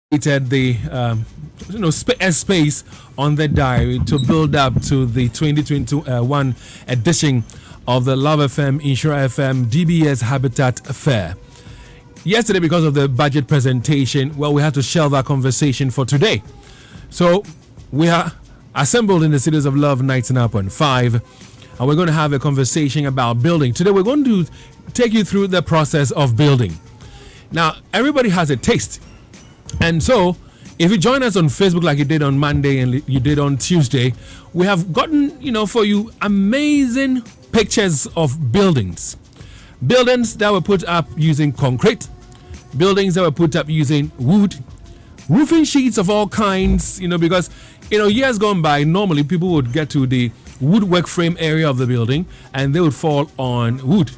the space on the diary to build up to the 2021 edition of the Love FM, Insure FM, DBS Habitat Fair. Yesterday, because of the budget presentation, we had to shelve our conversation for today. So we are assembled in the Cities of Love 99.5, and we're going to have a conversation about building. Today, we're going to take you through the process of building. Now, everybody has a taste. And so, if you join us on Facebook like you did on Monday and you did on Tuesday, we have gotten, for you amazing pictures of buildings. Buildings that were put up using concrete, buildings that were put up using wood, roofing sheets of all kinds, because, years gone by, normally people would get to the woodwork frame area of the building and they would fall on wood.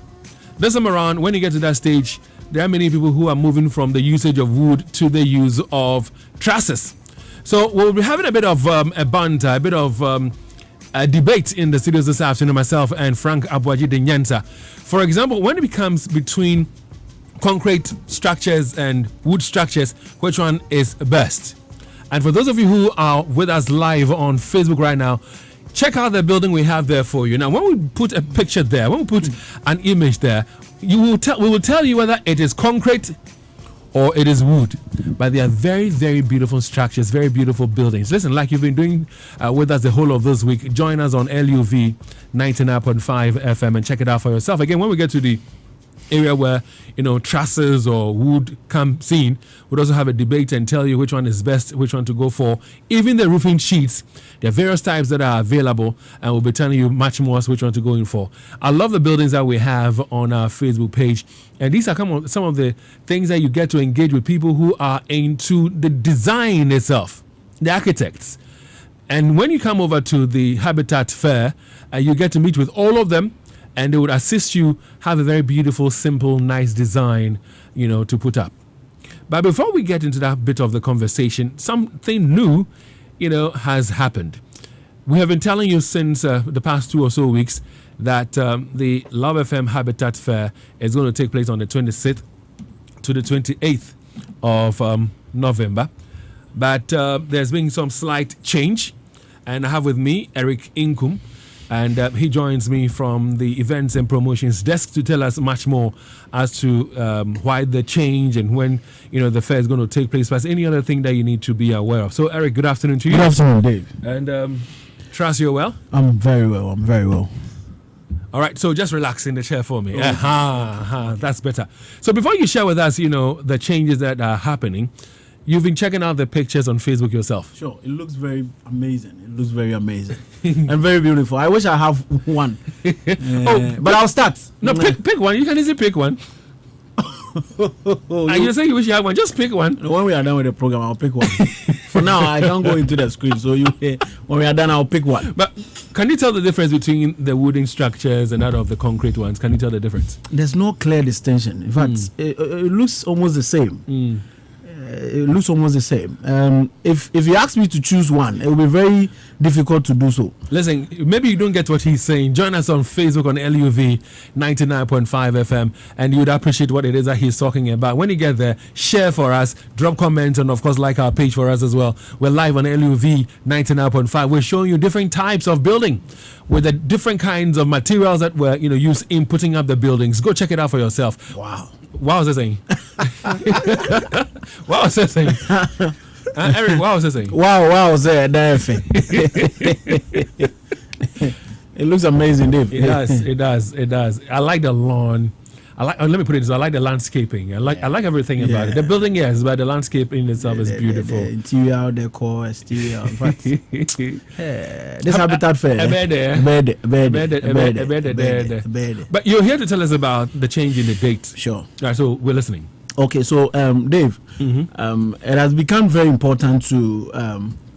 This time around, when you get to that stage, there are many people who are moving from the usage of wood to the use of trusses. So we'll be having a bit of a banter, a bit of a debate in the studios this afternoon, myself and Frank Abuaji Denyansa. For example, when it becomes between concrete structures and wood structures, which one is best? And for those of you who are with us live on Facebook right now, check out the building we have there for you. Now, when we put a picture there, when we put an image there, we will tell you whether it is concrete or it is wood. But they are very, very beautiful structures, very beautiful buildings. Listen, like you've been doing with us the whole of this week, join us on LUV 99.5 FM and check it out for yourself. Again, when we get to the area where trusses or wood come seen, we'll also have a debate and tell you which one is best, which one to go for. Even the roofing sheets, there are various types that are available, and we'll be telling you much more which one to go in for. I love the buildings that we have on our Facebook page, and these are some of the things that you get to engage with people who are into the design itself, the architects. And when you come over to the Habitat Fair, you get to meet with all of them, and they would assist you have a very beautiful, simple, nice design, to put up. But before we get into that bit of the conversation, something new, has happened. We have been telling you since the past 2 or so weeks that the Love FM Habitat Fair is going to take place on the 26th to the 28th of November. But there's been some slight change, and I have with me Eric Inkum. And he joins me from the events and promotions desk to tell us much more as to why the change and when the fair is going to take place. Plus any other thing that you need to be aware of. So Eric, good afternoon to you. Good afternoon, Dave. And trust you're well. I'm very well. All right, so just relax in the chair for me. That's better. So before you share with us, the changes that are happening. You've been checking out the pictures on Facebook yourself. Sure, it looks very amazing. And very beautiful. I wish I have one. But I'll start. No, pick one. You can easily pick one. And you say you wish you have one. Just pick one. When we are done with the program, I'll pick one. For now, I can't go into the screen. So when we are done, I'll pick one. But can you tell the difference between the wooden structures and that of the concrete ones? Can you tell the difference? There's no clear distinction. In fact, it looks almost the same. It looks almost the same. If you ask me to choose one, it will be very difficult to do so. Listen, maybe you don't get what he's saying. Join us on Facebook on LUV 99.5 FM, and you would appreciate what it is that he's talking about. When you get there, share for us, drop comments, and of course like our page for us as well. We're live on LUV 99.5. We're showing you different types of building with the different kinds of materials that were used in putting up the buildings. Go check it out for yourself. Wow. What was I saying? What was I saying? Eric, what was I saying? Wow, it looks amazing, Dave. It does. I like the lawn. Let me put it this way. I like the landscaping. I like everything about it. The building, yes, but the landscape in itself is beautiful. The interior, decor, exterior. In fact, this Habitat Fair. But you're here to tell us about the change in the date. Sure. All right, so we're listening. Okay, so Dave, it has become very important to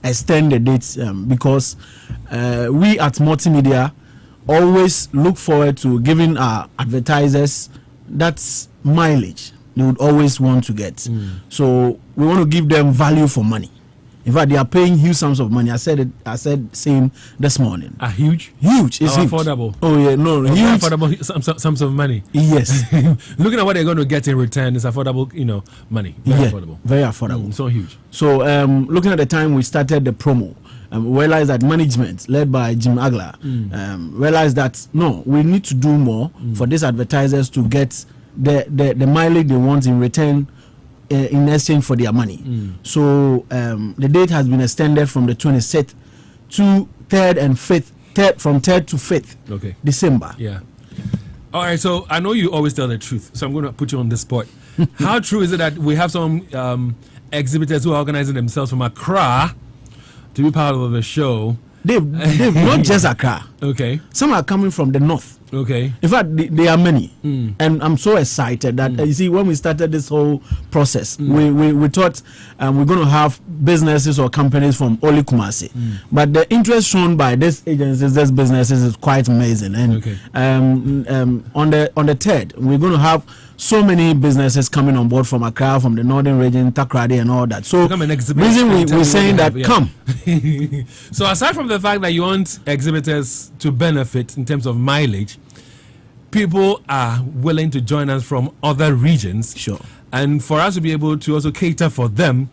extend the dates because we at Multimedia always look forward to giving our advertisers that mileage they would always want to get. So we want to give them value for money. In fact, they are paying huge sums of money. I said same this morning. Huge? Huge. It's huge. Affordable. Oh yeah, no, huge. Affordable sums of money. Yes. Looking at what they're going to get in return, it's affordable, money. Very affordable. Very affordable. So huge. So looking at the time we started the promo, realized that management led by Jim Agler realized that no, we need to do more for these advertisers to get the mileage they want in return in exchange for their money. So the date has been extended from the 26th to 3rd and 5th, from 3rd to 5th December. Yeah. All right, so I know you always tell the truth, so I'm going to put you on the spot. How true is it that we have some exhibitors who are organizing themselves from Accra to be part of the show? They've not just Accra. Okay. Some are coming from the north. Okay. In fact, there are many, and I'm so excited that you see, when we started this whole process, we thought we're going to have businesses or companies from Oli Kumasi, but the interest shown by these agencies, these businesses, is quite amazing. And on the 3rd, we're going to have so many businesses coming on board from Accra, from the northern region, Takrady, and all that. So reason we're saying that come. So aside from the fact that you want exhibitors to benefit in terms of mileage, people are willing to join us from other regions. Sure. And for us to be able to also cater for them,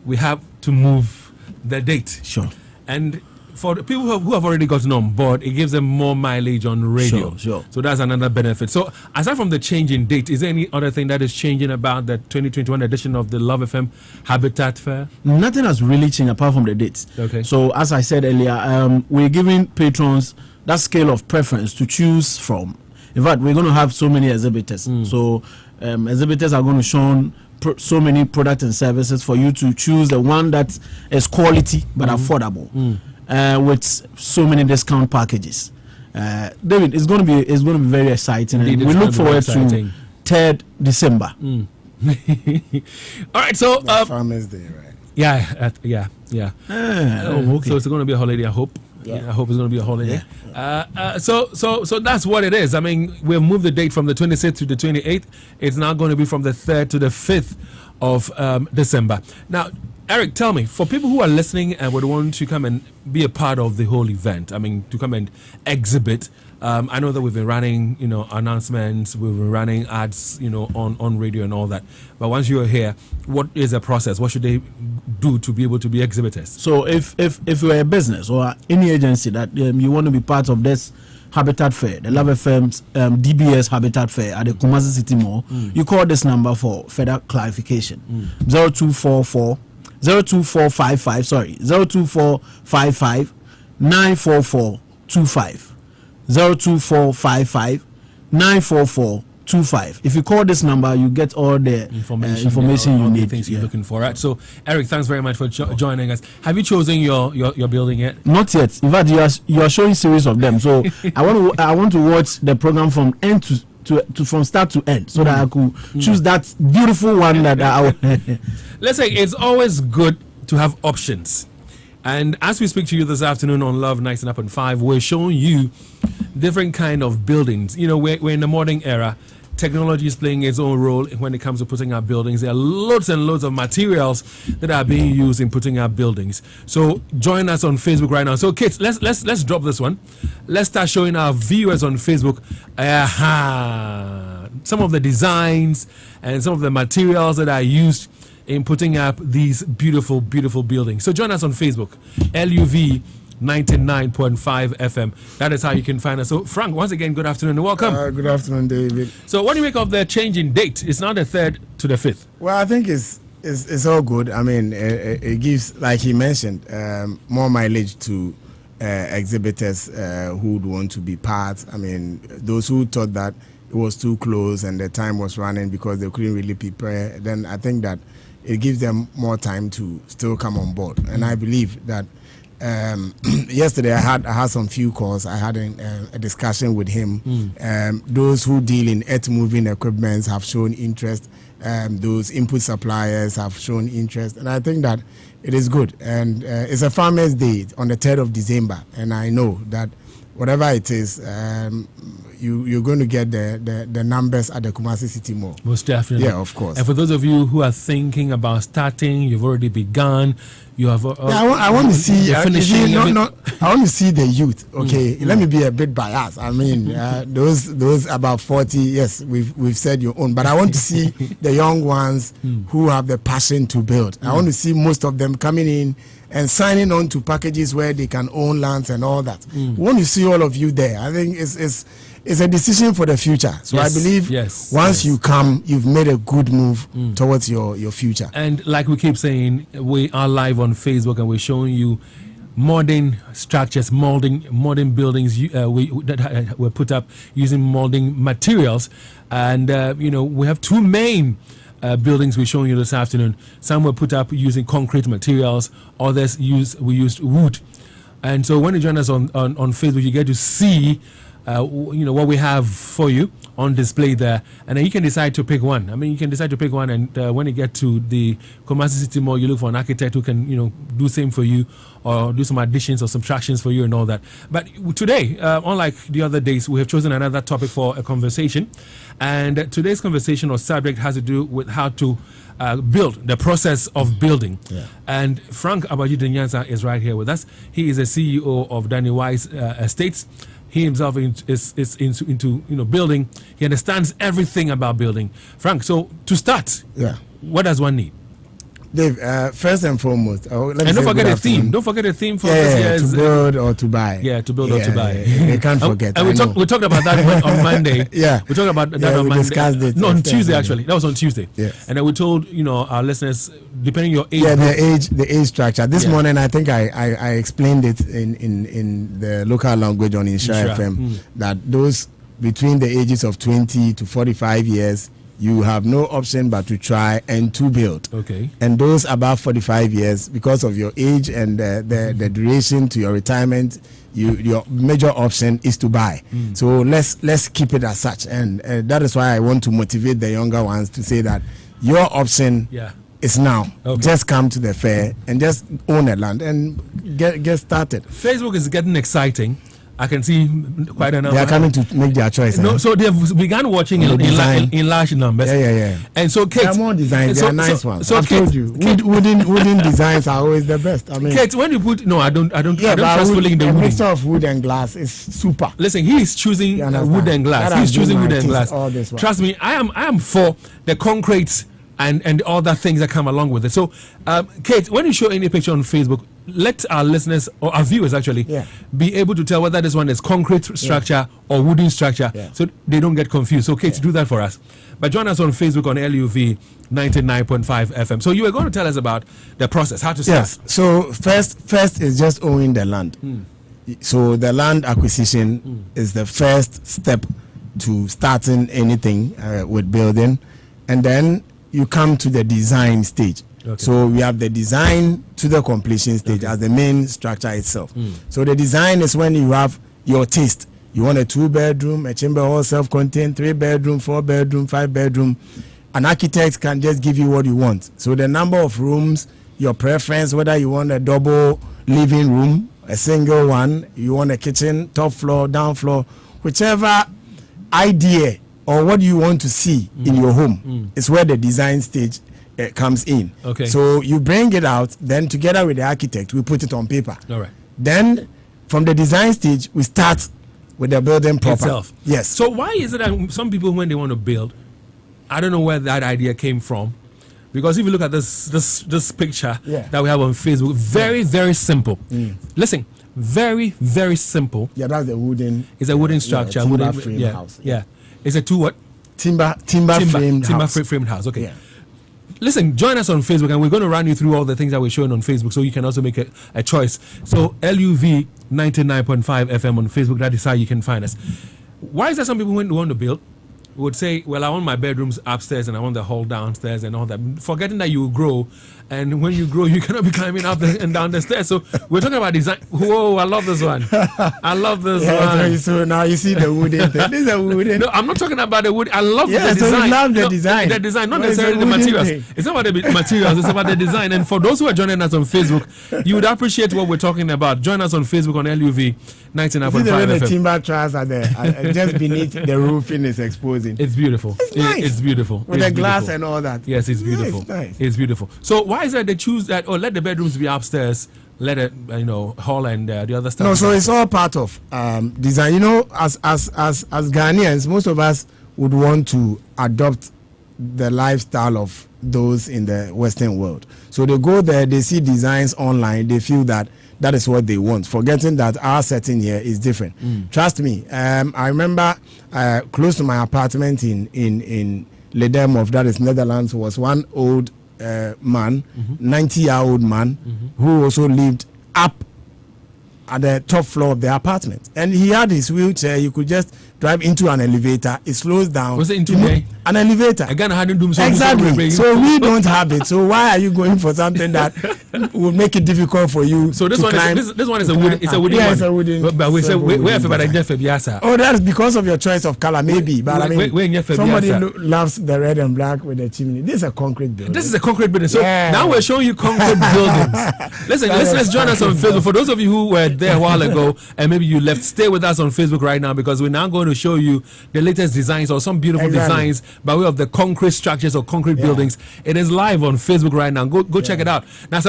we have to move the date. Sure. And for the people who have already gotten on board, it gives them more mileage on radio. Sure. So that's another benefit. So aside from the change in date, is there any other thing that is changing about the 2021 edition of the Love FM Habitat Fair? Nothing has really changed apart from the dates. Okay. So as I said earlier, we're giving patrons that scale of preference to choose from. In fact, we're going to have so many exhibitors. So exhibitors are going to show so many products and services for you to choose the one that is quality but affordable. With so many discount packages. David, it's going to be very exciting, and we look forward to 3rd December. All right, so Farmers Day, right? Yeah. Okay. So it's going to be a holiday, I hope. Yeah, I hope it's going to be a holiday. Yeah. So that's what it is. I mean, we've moved the date from the 26th to the 28th. It's now going to be from the 3rd to the 5th of December. Now, Eric, tell me, for people who are listening and would want to come and be a part of the whole event, I mean, to come and exhibit, I know that we've been running, announcements, we've been running ads, on radio and all that. But once you're here, what is the process? What should they do to be able to be exhibitors? So if you're a business or any agency that you want to be part of this Habitat Fair, the Love FM's DBS Habitat Fair at the Kumasi City Mall, you call this number for further clarification. 0245 94425. 02455 If you call this number, you get all the information you need. Things you're looking for. Right. So, Eric, thanks very much for joining us. Have you chosen your building yet? Not yet. In fact, you are showing series of them. So I want to watch the program from end to from start to end, so that I could choose that beautiful one that I will. Let's say it's always good to have options. And as we speak to you this afternoon on Love 99.5, we're showing you different kind of buildings. We're in the modern era. Technology is playing its own role when it comes to putting up buildings. There are loads and loads of materials that are being used in putting up buildings. So join us on Facebook right now. So kids, let's drop this one. Let's start showing our viewers on Facebook some of the designs and some of the materials that are used in putting up these beautiful, beautiful buildings. So join us on Facebook, LUV 99.5 FM. That is how you can find us. So Frank, once again, good afternoon and welcome. Good afternoon, David. So what do you make of the change in date? It's now the 3rd to the 5th. Well, I think it's all good. I mean, it gives, like he mentioned, more mileage to exhibitors who would want to be part. I mean, those who thought that it was too close and the time was running because they couldn't really prepare, then I think that it gives them more time to still come on board. And I believe that yesterday I had some few calls. I had a discussion with him. Those who deal in earth moving equipment have shown interest. Those input suppliers have shown interest, and I think that it is good. And it's a Farmers Day on the 3rd of December, and I know that whatever it is, you're going to get the numbers at the Kumasi City Mall. Most definitely. Yeah, of course. And for those of you who are thinking about starting, you've already begun. You have. I want to see. I want to see the youth. Okay, let me be a bit biased. I mean, those about 40. Yes, we've said your own, but I want to see the young ones who have the passion to build. I want to see most of them coming in and signing on to packages where they can own lands and all that. We want to see all of you there. I think it's a decision for the future. So Yes, I believe once you come, you've made a good move towards your future. And like we keep saying, we are live on Facebook and we're showing you modern structures, modern buildings that were put up using molding materials. And, we have two main buildings we're showing you this afternoon. Some were put up using concrete materials, others we used wood. And so when you join us on Facebook, you get to see what we have for you on display there, and then you can decide to pick one. I mean, you can decide to pick one, and when you get to the Kumasi City Mall, you look for an architect who can, do same for you, or do some additions or subtractions for you and all that. But today, unlike the other days, we have chosen another topic for a conversation, and today's conversation or subject has to do with how to build, the process of building. And Frank Abajide-Nyansa is right here with us. He is a CEO of Danny Wise Estates. He himself is into building. He understands everything about building. Frank, so to start, what does one need? Dave, first and foremost, don't forget a theme. Don't forget a theme for this year's to build or to buy. Yeah, to build or to buy. You can't forget. And we talked about that on Monday. We talked about that on Monday. Discussed it. No, on Tuesday actually. That was on Tuesday. Yes. And then we told our listeners, depending your age. The age structure. This morning, I think I explained it in the local language on Insha FM that those between the ages of 20 to 45 years. You have no option but to try and to build. Okay. And those above 45 years, because of your age and the duration to your retirement, your major option is to buy. So let's keep it as such. And that is why I want to motivate the younger ones to say that your option is now. Okay. Just come to the fair and just own a land and get started. Facebook is getting exciting. I can see quite a number. They are coming to make their choice. No, so they've begun watching in large numbers. Yeah. And so, Kate, there are more designs. They are nice ones. So I've told you, wooden designs are always the best. I mean, Kate, when you put I don't trust fully in the wood. A mixture of wood and glass is super. Listen, he is choosing wood and glass. He's choosing wood and glass. Trust me, I am for the concrete and other things that come along with it. So, Kate, when you show any picture on Facebook, let our listeners or our viewers actually be able to tell whether this one is concrete structure or wooden structure, so they don't get confused. So, Kate, do that for us. But join us on Facebook on LUV 99.5 FM. So you were going to tell us about the process, how to start. Yes. So first is just owning the land. So the land acquisition is the first step to starting anything with building, and then you come to the design stage. Okay. So we have the design to the completion stage as the main structure itself. So the design is when you have your taste. You want a 2-bedroom, a chamber hall, self-contained, 3-bedroom, 4-bedroom, 5-bedroom. An architect can just give you what you want. So the number of rooms, your preference, whether you want a double living room, a single one, you want a kitchen, top floor, down floor, whichever idea or what you want to see in your home is where the design stage comes in. Okay. So you bring it out, then together with the architect, we put it on paper. All right. Then from the design stage, we start with the building proper. Itself. Yes. So why is it that some people, when they want to build, I don't know where that idea came from, because if you look at this picture that we have on Facebook, very, very simple. Listen, very, very simple. Yeah, that's the wooden. It's a wooden structure. Timber frame house. Yeah. It's a two what? Timber framed house. Okay. Yeah. Listen, join us on Facebook, and we're going to run you through all the things that we're showing on Facebook, so you can also make a choice. So LUV 99.5 FM on Facebook. That is how you can find us. Why is there some people who want to build, would say, well, I want my bedrooms upstairs and I want the hall downstairs and all that, forgetting that you will grow. And when you grow, you cannot be climbing up and down the stairs. So we're talking about design. Whoa, I love this one. I love this one. So now you see the wooden thing. This is a wooden. No, I'm not talking about the wood. I love the design. So you love the design. The design, not necessarily the materials. Thing. It's not about the materials. It's about the design. And for those who are joining us on Facebook, you would appreciate what we're talking about. Join us on Facebook on LUV 99.5 FM. The timber truss are there, just beneath the roofing is exposing. It's beautiful. It's nice. It's beautiful. With the glass and all that. Yes, it's beautiful. It's nice. It's beautiful. So why is that they choose that? Let the bedrooms be upstairs. Let it, hall and the other stuff. No, so it's all part of design. As Ghanaians, most of us would want to adopt the lifestyle of those in the Western world. So they go there, they see designs online, they feel that is what they want, forgetting that our setting here is different. Trust me, I remember close to my apartment in Ledemov, that is Netherlands, was one old man, 90-year-old man, who also lived up at the top floor of the apartment. And he had his wheelchair. You could just drive into an elevator. It slows down. Was it into there? An elevator. Exactly. So we don't have it. So why are you going for something that will make it difficult for you so this to one climb? This one is a wooden. It's a wooden one. It's a wooden. But we say oh, that's because of your choice of color, maybe. But I mean, somebody loves the red and black with the chimney. This is a concrete building. This is a concrete building. So now we're showing you concrete buildings. Listen, let's join us on Facebook. For those of you who were there a while ago and maybe you left, stay with us on Facebook right now, because we're now going to show you the latest designs or some beautiful designs by way of the concrete structures or concrete buildings. It is live on Facebook right now. Go check it out. Now,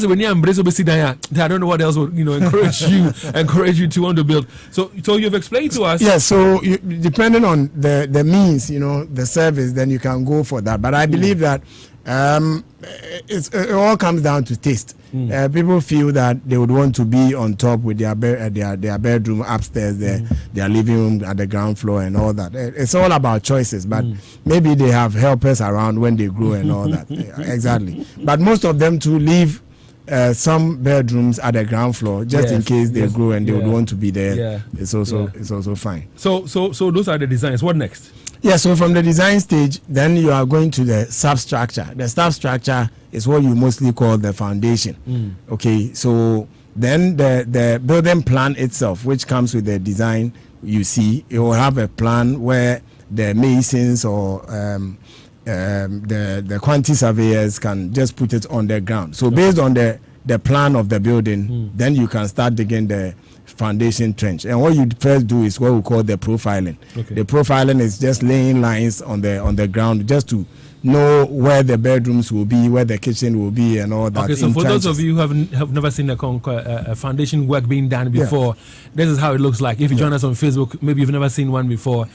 when you embrace I don't know what else would encourage you to want to build. So you've explained to us. Yes. So depending on the means, the service, then you can go for that. But I believe that it all comes down to taste. People feel that they would want to be on top with their bedroom upstairs, their living room at the ground floor and all that. It's all about choices, but maybe they have helpers around when they grow and all that. Exactly. But most of them too leave some bedrooms at the ground floor just in case they grow and they would want to be there. It's also fine. So those are the designs. What next? Yeah, so from the design stage, then you are going to the substructure. The substructure is what you mostly call the foundation. Okay, so then the building plan itself, which comes with the design, you see, it will have a plan where the masons or the quantity surveyors can just put it on the ground. So based on the plan of the building, then you can start digging the foundation trench. And what you first do is what we call the profiling. The profiling is just laying lines on the ground just to know where the bedrooms will be, where the kitchen will be, and all that. Okay, so for those of you who have never seen a foundation work being done before, this is how it looks like. If you join us on Facebook, maybe you've never seen one before,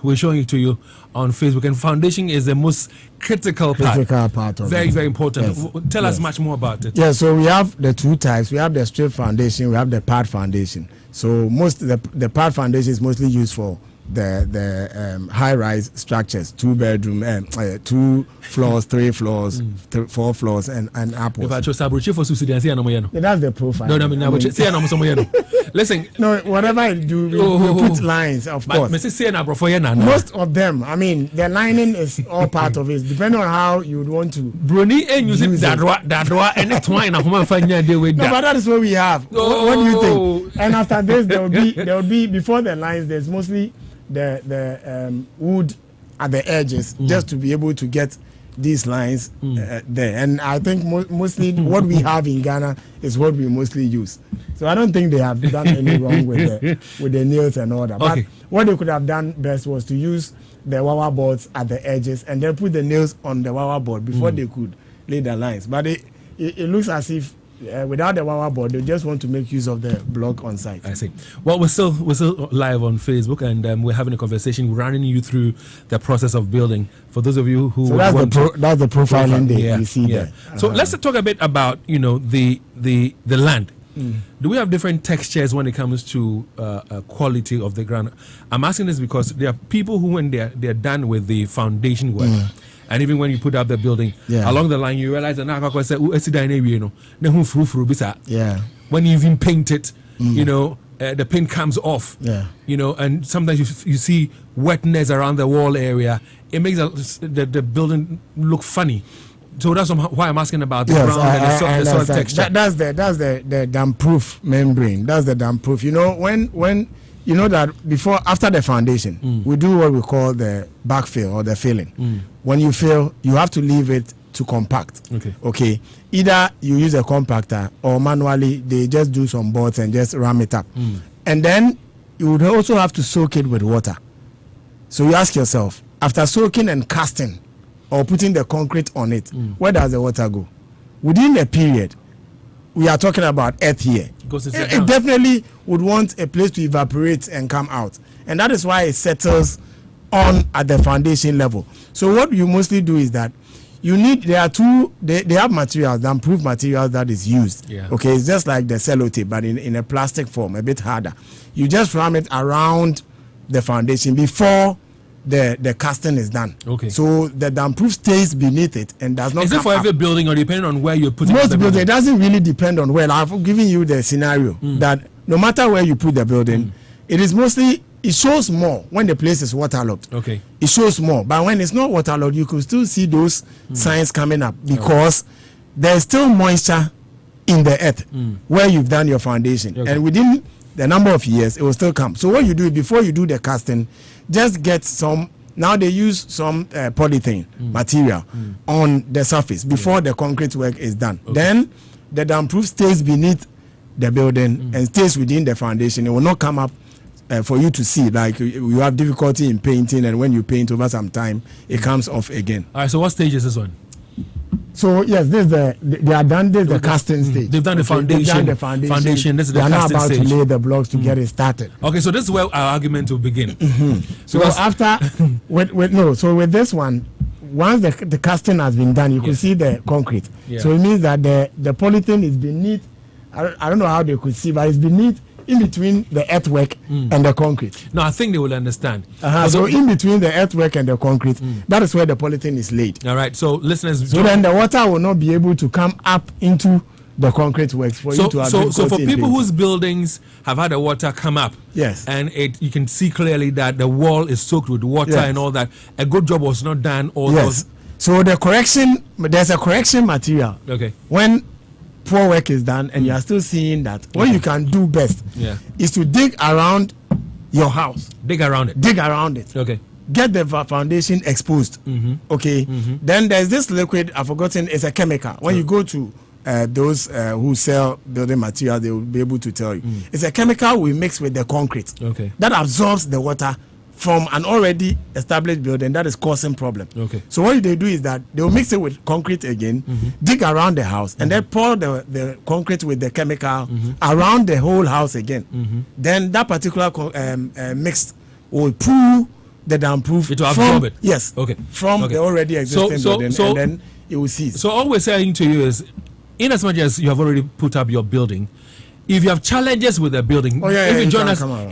we're showing it to you on Facebook. And foundation is the most critical part of very, very important. Yes. Tell us much more about it. Yeah, so we have the two types. We have the straight foundation, we have the pad foundation. So the pad foundation is mostly used for the high-rise structures, 2 bedroom, 2 floors, 3 floors, 4 floors, and upwards. That's the profile. Listen. No, whatever I do, we put lines, of course. Most of them, I mean, the lining is all part of it, depending on how you would want to. Bruni and using that and twine. No, but that is what we have. What do you think? And after this, there will be before the lines. There's mostly the wood at the edges, just to be able to get these lines there. And I think mostly what we have in Ghana is what we mostly use. So I don't think they have done any wrong with the nails and all that. But what they could have done best was to use the wawa boards at the edges and then put the nails on the wawa board before they could lay the lines. But it looks as if without the wawa board, they just want to make use of the block on site. I see. Well, we're still live on Facebook, and we're having a conversation, running you through the process of building. For those of you who that's the profiling you see there. So let's talk a bit about the land. Do we have different textures when it comes to quality of the ground? I'm asking this because there are people who, when they're done with the foundation work. And even when you put up the building, along the line, you realize that when you even paint it, the paint comes off. Yeah. You know, and sometimes you see wetness around the wall area. It makes the building look funny. So that's why I'm asking about the ground and the soil texture. That's the damp-proof membrane. That's the damp-proof. You know, when you know that after the foundation, we do what we call the backfill or the filling. When you fill, you have to leave it to compact. Okay. Either you use a compactor or manually they just do some boards and just ram it up. And then you would also have to soak it with water. So you ask yourself, after soaking and casting or putting the concrete on it, where does the water go? Within a period, we are talking about earth here. It definitely would want a place to evaporate and come out. And that is why it settles on at the foundation level. So what you mostly do is that they have materials, the improved materials that is used. Okay, it's just like the sellotape, but in a plastic form, a bit harder. You just ram it around the foundation before the casting is done. Okay. So the damp-proof stays beneath it and does not. Is it for every building or depending on where you're putting most building? It doesn't really depend on where. I've given you the scenario that no matter where you put the building, it shows more when the place is waterlogged. Okay. It shows more, but when it's not waterlogged, you could still see those signs coming up because there's still moisture in the earth where you've done your foundation, and within the number of years it will still come. So what you do before you do the casting, just get some. Now they use some polythene material on the surface before the concrete work is done. Then the damp-proof stays beneath the building and stays within the foundation. It will not come up for you to see. Like you have difficulty in painting, and when you paint over some time, it comes off again. All right. So what stage is this one? So yes, they are done. This is the casting stage. They've done the foundation. They've done the foundation. This is the casting stage. They are now about to lay the blocks to get it started. Okay, so this is where our argument will begin. So after, with this one, once the casting has been done, you can see the concrete. So it means that the polythene is beneath. I don't know how they could see, but it's beneath. In between the earthwork and the concrete. No, I think they will understand. So in between the earthwork and the concrete, that is where the polythene is laid. All right. So listeners, so then the water will not be able to come up into the concrete works for you to have. So for people whose buildings have had the water come up, yes, and you can see clearly that the wall is soaked with water and all that, a good job was not done. So there's a correction material. Okay. When poor work is done and you are still seeing that, what you can do best is to dig around your house. Dig around it. Okay. Get the foundation exposed. Okay. Then there's this liquid, I've forgotten, it's a chemical. When you go to those who sell building material, they will be able to tell you. It's a chemical we mix with the concrete. Okay. That absorbs the water from an already established building that is causing problem. Okay. So what they do is that they will mix it with concrete again, dig around the house, and then pour the concrete with the chemical around the whole house again. Then that particular mix will pull the damp-proof. It will absorb it. Yes. Okay. From the already existing building, and then it will cease. So all we're saying to you is, in as much as you have already put up your building, if you have challenges with the building, if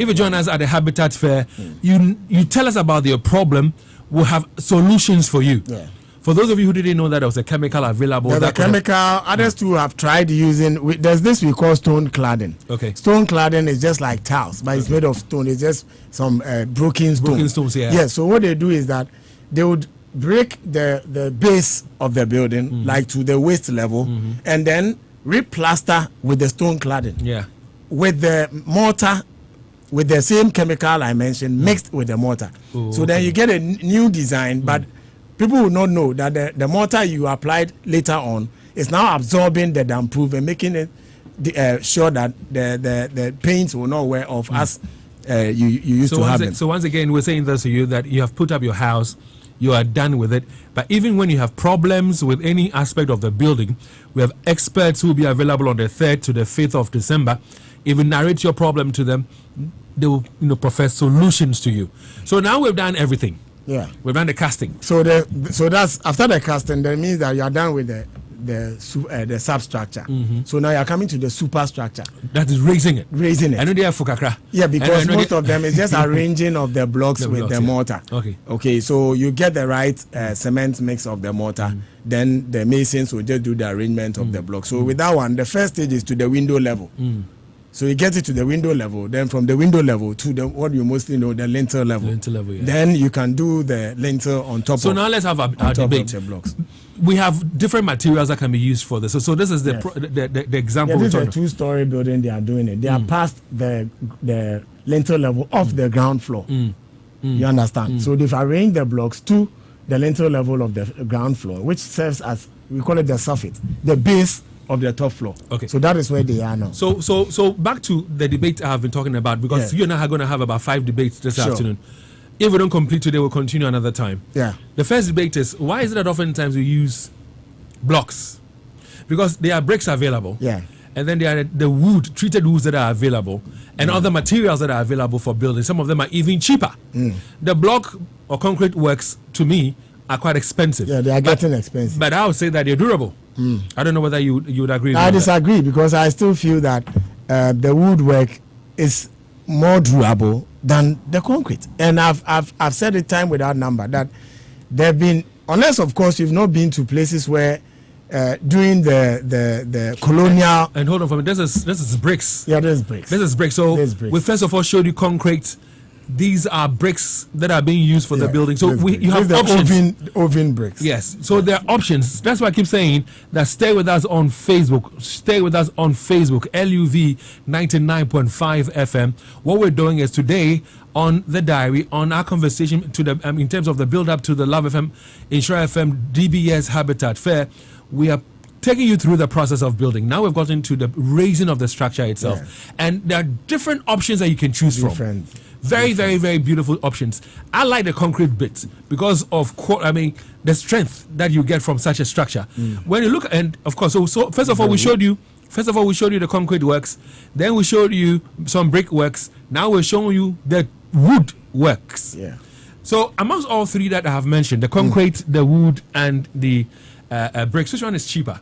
you join us at the Habitat Fair, you tell us about your problem, we'll have solutions for you. Yeah. For those of you who didn't know that there was a chemical available. There's a chemical, others too have tried using, there's this we call stone cladding. Okay. Stone cladding is just like tiles, but it's made of stone. It's just some broken stone. Broken stones, yeah. Yeah, so what they do is that they would break the base of the building, like to the waist level, and then replaster with the stone cladding. Yeah. With the mortar, with the same chemical I mentioned, mixed with the mortar. So then you get a new design, but people will not know that the mortar you applied later on is now absorbing the damp-proof and making it sure that the paints will not wear off as you used to have them. So once again, we're saying this to you, that you have put up your house, you are done with it. But even when you have problems with any aspect of the building, we have experts who will be available on the 3rd to the 5th of December. If you narrate your problem to them, they will profess solutions to you. So now we've done everything. Yeah. We've done the casting. So that's after the casting, that means that you are done with the substructure. So now you are coming to the superstructure. That is raising it. I know they are fukakra. Yeah, because most of them is just arranging of the blocks with the mortar. Okay. So you get the right cement mix of the mortar. Then the masons will just do the arrangement of the block. So with that one, the first stage is to the window level. So you get it to the window level, then from the window level to the what you mostly know, the lintel level. Lintel level, yeah. Then you can do the lintel on top. So now let's have our debate. The blocks. We have different materials that can be used for this. So this is the example. Yeah, this is a 2-story building. They are doing it. They are past the lintel level of the ground floor. You understand? So they've arranged the blocks to the lintel level of the ground floor, which serves as, we call it the soffit, the base of the top floor. Okay. So that is where they are now. So back to the debate I have been talking about, because you and I are going to have about 5 debates this afternoon. If we don't complete today, we'll continue another time. Yeah. The first debate is, why is it that oftentimes we use blocks? Because there are bricks available. Yeah. And then there are the treated woods that are available, and other materials that are available for building. Some of them are even cheaper. The block or concrete works, to me, are quite expensive. Yeah, they are getting expensive. But I would say that they're durable. I don't know whether you would agree with that. I disagree, because I still feel that the woodwork is more durable than the concrete. And I've said it time without number that there have been, unless of course you've not been to places where during the colonial. And hold on for me. This is bricks. Yeah, this is bricks. This is bricks. So we first of all showed you concrete. These are bricks that are being used for the building. So you have options. Oven bricks. Yes. So there are options. That's why I keep saying that stay with us on Facebook. Stay with us on Facebook. LUV 99.5 FM. What we're doing is today on the diary, on our conversation to the in terms of the build up to the Love FM, Insure FM, DBS Habitat Fair, we are taking you through the process of building. Now we've gotten to the raising of the structure itself, and there are different options that you can choose from. Very, very, very beautiful options. I like the concrete bit because of the strength that you get from such a structure. When you look, and of course, so first of all we showed you the concrete works, then we showed you some brick works. Now we're showing you the wood works. Yeah. So amongst all three that I have mentioned, the concrete, the wood, and the bricks, which one is cheaper?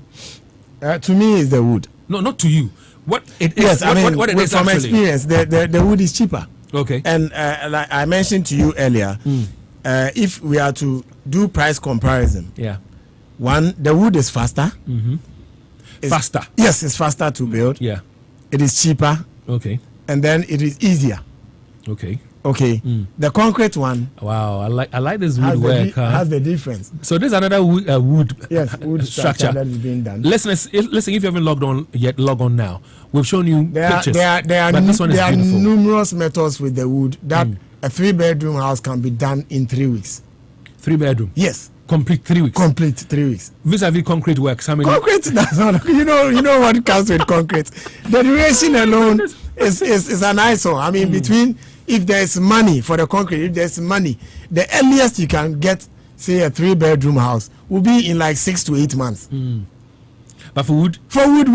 To me, it's the wood. No, not to you. What it is? Yes, what it is from actually. Experience, the wood is cheaper. Okay. And like I mentioned to you earlier, if we are to do price comparison, one, the wood is faster. Faster. Yes, it's faster to build. Yeah. It is cheaper. Okay. And then it is easier. Okay. The concrete one. Wow, I like this woodwork. Has the difference. So there's another wood structure that is being done. Listen, if you haven't logged on yet, log on now. We've shown you pictures. There are numerous methods with the wood that a 3-bedroom house can be done in 3 weeks. 3-bedroom? Yes. Complete 3 weeks. Complete 3 weeks. Vis-a-vis concrete works. How many? Concrete does not. You know what comes with concrete. The duration alone is an ISO. I mean, between, if there's money for the concrete, if there's money, the earliest you can get, say, a 3-bedroom house will be in like 6 to 8 months. But for wood? For wood,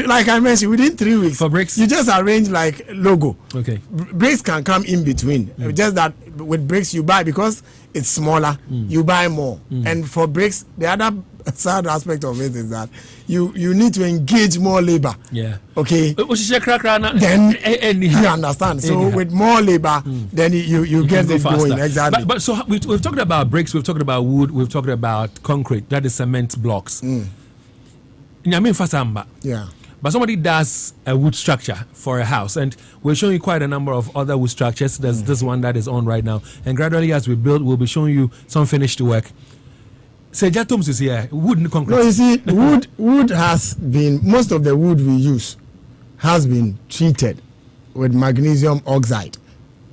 like I mentioned, within 3 weeks. For bricks? You just arrange like logo. Okay. Bricks can come in between. Just that with bricks you buy, because it's smaller, you buy more. And for bricks, the other sad aspect of it is that you need to engage more labor. Yeah. Okay. Then you understand. So with more labor, then you get it going. Exactly. But so we've talked about bricks, we've talked about wood, we've talked about concrete, that is cement blocks. Yeah. But somebody does a wood structure for a house, and we're showing you quite a number of other wood structures. There's this one that is on right now, and gradually as we build, we'll be showing you some finished work. Say Jatoms is here, wood and concrete. No, you see, wood has been, most of the wood we use has been treated with magnesium oxide.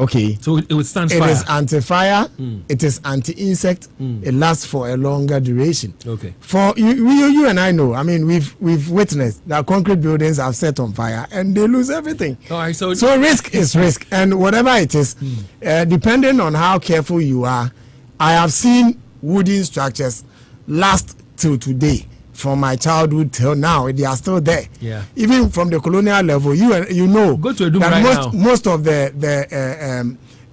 Okay. So it withstands fire. It is anti-fire. It is anti-insect. It lasts for a longer duration. Okay. For you and I know. I mean, we've witnessed that concrete buildings are set on fire and they lose everything. All right. So risk is risk, and whatever it is, depending on how careful you are, I have seen wooden structures last till today. From my childhood till now, they are still there. Yeah. Even from the colonial level, you know go to Edum right now. Most of the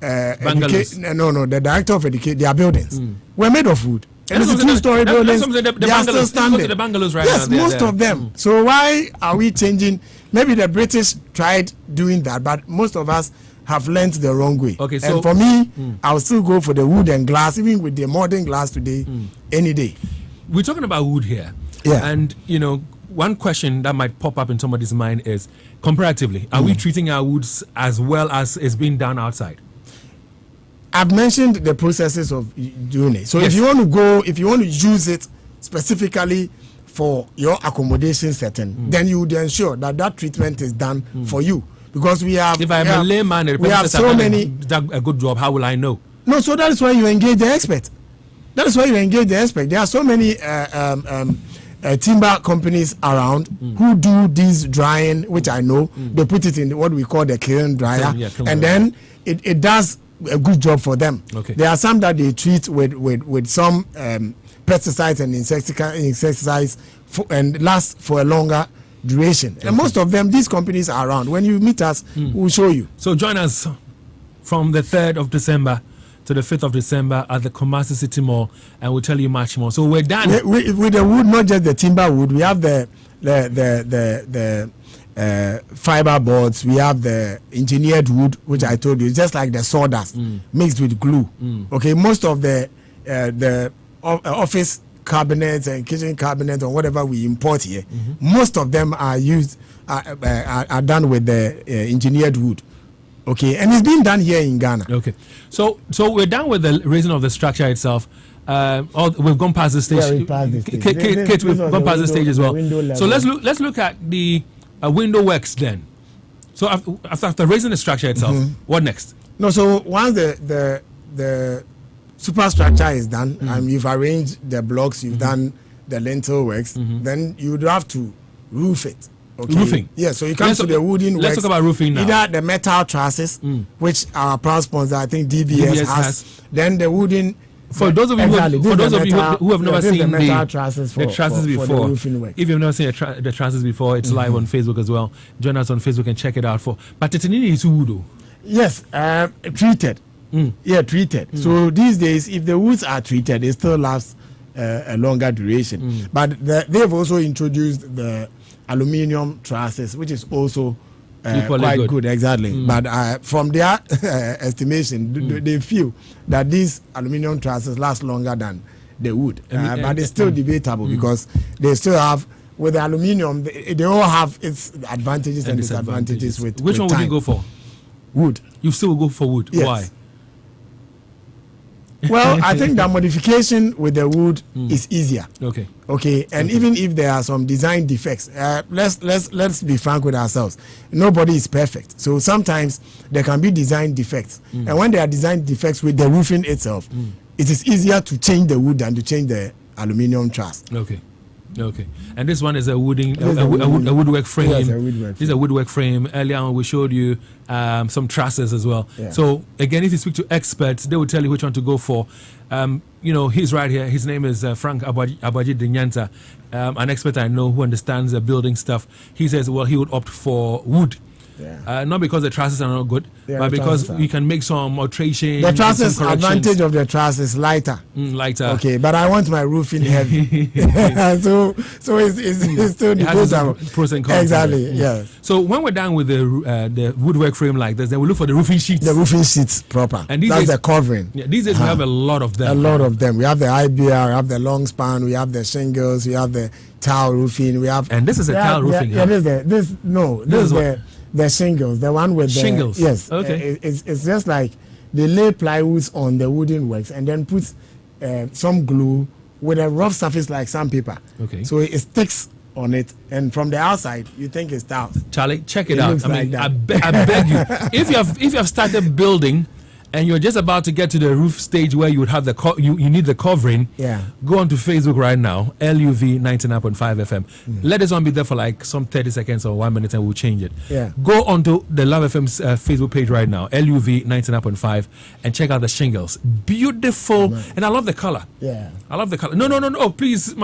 the director of education, their buildings were made of wood. And it's a 2-story buildings. They are still standing. The bungalows right yes, now, most of them. So why are we changing? Maybe the British tried doing that, but most of us have learned the wrong way. Okay, so and for me, I'll still go for the wood and glass, even with the modern glass today, any day. We're talking about wood here. Yeah. And, one question that might pop up in somebody's mind is, comparatively, are we treating our woods as well as is being done outside? I've mentioned the processes of doing it. So if you want to use it specifically for your accommodation setting, then you would ensure that treatment is done for you. Because we have, if I'm a layman and we have so many a good job, how will I know? No, so that is why you engage the expert. That is why you engage the expert. There are so many timber companies around who do this drying, which I know. They put it in what we call the kiln dryer, and then it does a good job for them. Okay. There are some that they treat with some pesticides and insecticides and last for a longer duration. Okay. And most of them, these companies are around. When you meet us, we'll show you. So join us from the 3rd of December to the 5th of December at the Kumasi City Mall, and we'll tell you much more. So we're done. With the wood, not just the timber wood, we have the fiber boards, we have the engineered wood, which I told you, it's just like the sawdust mixed with glue. Okay, most of the office cabinets and kitchen cabinets or whatever we import here, most of them are are done with the engineered wood. Okay, and it's being done here in Ghana. Okay, so we're done with the raising of the structure itself. We've gone past the stage. Yeah, we passed the stage. Kate, we've gone past the stage as well. So let's look at the window works then. So after raising the structure itself, what next? No, so once the superstructure is done, and you've arranged the blocks, you've done the lintel works, then you would have to roof it. Okay. Roofing. Yeah, so you come to the wooden works. Let's talk about roofing now. Either the metal trusses, which our proud sponsor, I think DBS has. Then the wooden. For those of you who have never seen the trusses before, for the roofing work. If you've never seen the trusses before, it's live on Facebook as well. Join us on Facebook and check it out. But it's wood. Yes, treated. Yeah, treated. So these days, if the woods are treated, they still last a longer duration. But they've also introduced the aluminium trusses, which is also quite good. Exactly. But from their estimation, they feel that these aluminium trusses last longer than the wood. But it's still debatable because they still have, with the aluminium, they all have its advantages and disadvantages. Which one would you go for? Wood. You still go for wood. Yes. Why? Well, I think the modification with the wood is easier. Okay, and even if there are some design defects, let's be frank with ourselves. Nobody is perfect, so sometimes there can be design defects, and when there are design defects with the roofing itself, it is easier to change the wood than to change the aluminium truss. Okay, and this one is a woodwork frame. Yes, a woodwork this is a woodwork frame. Earlier on, we showed you some trusses as well. Yeah. So again, if you speak to experts, they will tell you which one to go for. He's right here. His name is Frank Abaji Dinyanta, an expert I know who understands building stuff. He says, well, he would opt for wood. Yeah. Not because the trusses are not good, but because we can make some alteration. The trusses, advantage of the truss is lighter. Lighter. Okay, but I want my roofing heavy. so it's still debatable. Pros and cons. Exactly. Yes. So when we're done with the woodwork frame like this, then we look for the roofing sheets. The roofing sheets proper. And that's the covering. Yeah, these days we have a lot of them. A lot of them. We have the IBR, we have the long span, we have the shingles, we have the tile roofing, we have. And this is a tile roofing. Yeah, this is the shingles, the one with the shingles. Yes. Okay. It's just like they lay plywoods on the wooden works and then put some glue with a rough surface like sandpaper. Okay. So it sticks on it, and from the outside you think it's tiles. Charlie, check it out. I mean, like I beg you, if you have started building and you're just about to get to the roof stage where you would have you need the covering, go on to Facebook right now, LUV 99.5 FM. Let this one be there for like some 30 seconds or 1 minute and we'll change it. Go onto the Love FM's Facebook page right now, LUV 99.5, and check out the shingles. Beautiful. And I love the color. I love the color. No. Oh, please. This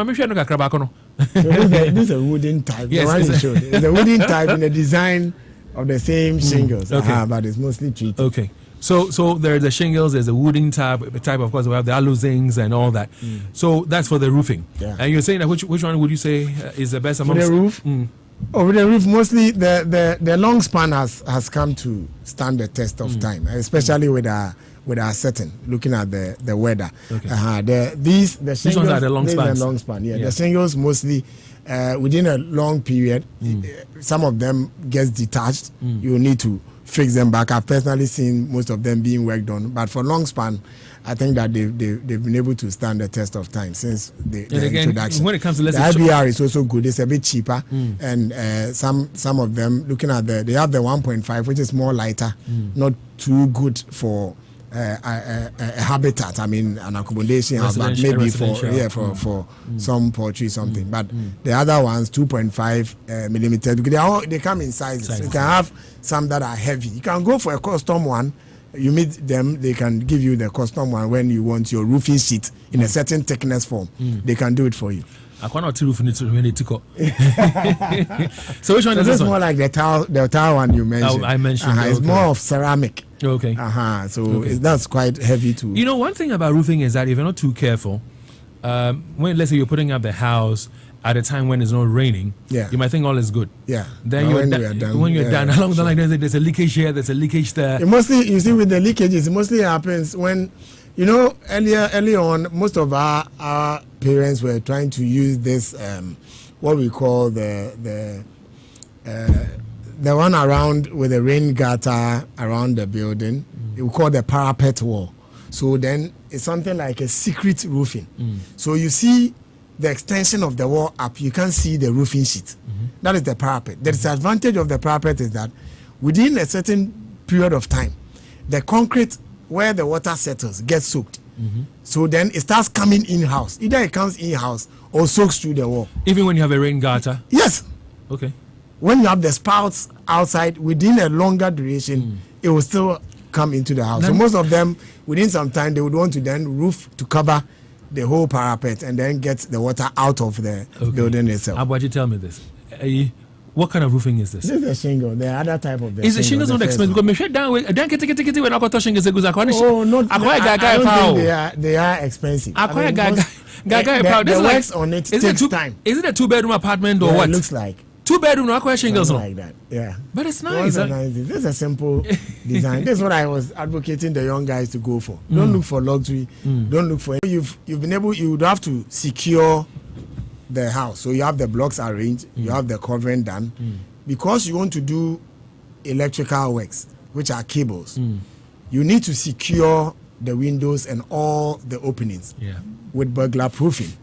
is a wooden type. Yes, it's a wooden type in the design of the same shingles. But it's mostly treated. Okay. So there's the shingles, there's a wooden type, of course, we have the aluzings and all that. So that's for the roofing. And you're saying that which one would you say is the best among the roof? With the roof, mostly the long span has come to stand the test of time, especially with with our setting, looking at the weather. Okay. These shingles, ones are the long spans. The long span, yeah. The shingles mostly within a long period. Some of them gets detached. You need to fix them back. I've personally seen most of them being worked on, but for long span, I think that they've been able to stand the test of time since the introduction. When it comes to the IBR is also good. It's a bit cheaper, and some of them looking at they have the 1.5, which is more lighter, not too good for a habitat. I mean, an accommodation house, but maybe for some poultry something. But the other ones 2.5 millimeters because they come in sizes. You can have some that are heavy. You can go for a custom one. You meet them, they can give you the custom one when you want your roofing sheet in a certain thickness form. They can do it for you. I cannot roof when it took. So which one is this one? More like the tile one you mentioned. I mentioned. It's more of ceramic. Okay. That's quite heavy too. You know, one thing about roofing is that if you're not too careful, when let's say you're putting up the house at a time when it's not raining, you might think all is good. Yeah. Then when you're done, along the line, there's a leakage here, there's a leakage there. It mostly, you see, with the leakages, it mostly happens when, early on, most of our parents were trying to use this, what we call the one around with the rain gutter around the building. We call the parapet wall. So then it's something like a secret roofing. So you see the extension of the wall up, you can't see the roofing sheet. That is the parapet. The disadvantage of the parapet is that within a certain period of time, the concrete where the water settles gets soaked. So then it starts coming in-house. Either it comes in-house or soaks through the wall. Even when you have a rain gutter? Yes. Okay. When you have the spouts outside, within a longer duration, it will still come into the house. So most of them, within some time, they would want to then roof to cover the whole parapet and then get the water out of the building itself. How about you tell me this? What kind of roofing is this? This is a shingle. The other type of the is the shingles not expensive? Because me shut down with then get when I got shingles. Oh, not. I don't think they are expensive. The works on it takes time. Is it a 2-bedroom apartment or what? It looks like 2-bedroom. Aqua shingles like that. Yeah, but it's nice. This is a simple design. This is what I was advocating the young guys to go for. Don't look for luxury. Don't look for. You've been able. You would have to secure the house. So you have the blocks arranged. You have the covering done. Because you want to do electrical works, which are cables. You need to secure the windows and all the openings with burglar proofing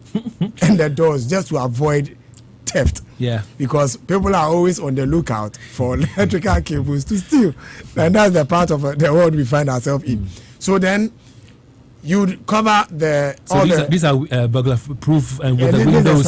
and the doors just to avoid theft. Yeah, because people are always on the lookout for electrical cables to steal, and that's the part of the world we find ourselves in. So then you cover the. So these are burglar proof and with the windows,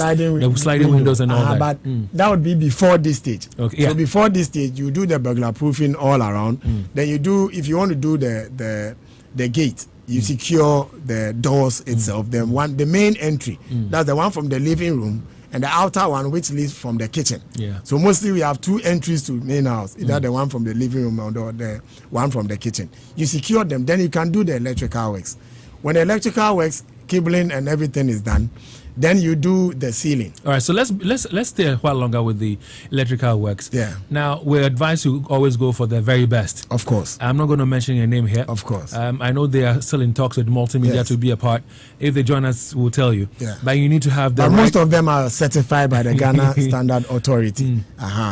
sliding windows and all that. But that would be before this stage. Okay. So before this stage, you do the burglar proofing all around. Then you do, if you want to do the gate, you secure the doors itself. The main entry, that's the one from the living room. And the outer one, which leads from the kitchen. Yeah. So mostly we have 2 entries to main house, either the one from the living room or the one from the kitchen. You secure them, then you can do the electrical works. When the electrical works, cabling and everything is done, then you do the ceiling. All right, so let's stay a while longer with the electrical works. Yeah. Now, we advise you always go for the very best. Of course. I'm not going to mention your name here. Of course. I know they are still in talks with multimedia to be a part. If they join us, we'll tell you. Yeah. But you need to have the. But most of them are certified by the Ghana Standard Authority.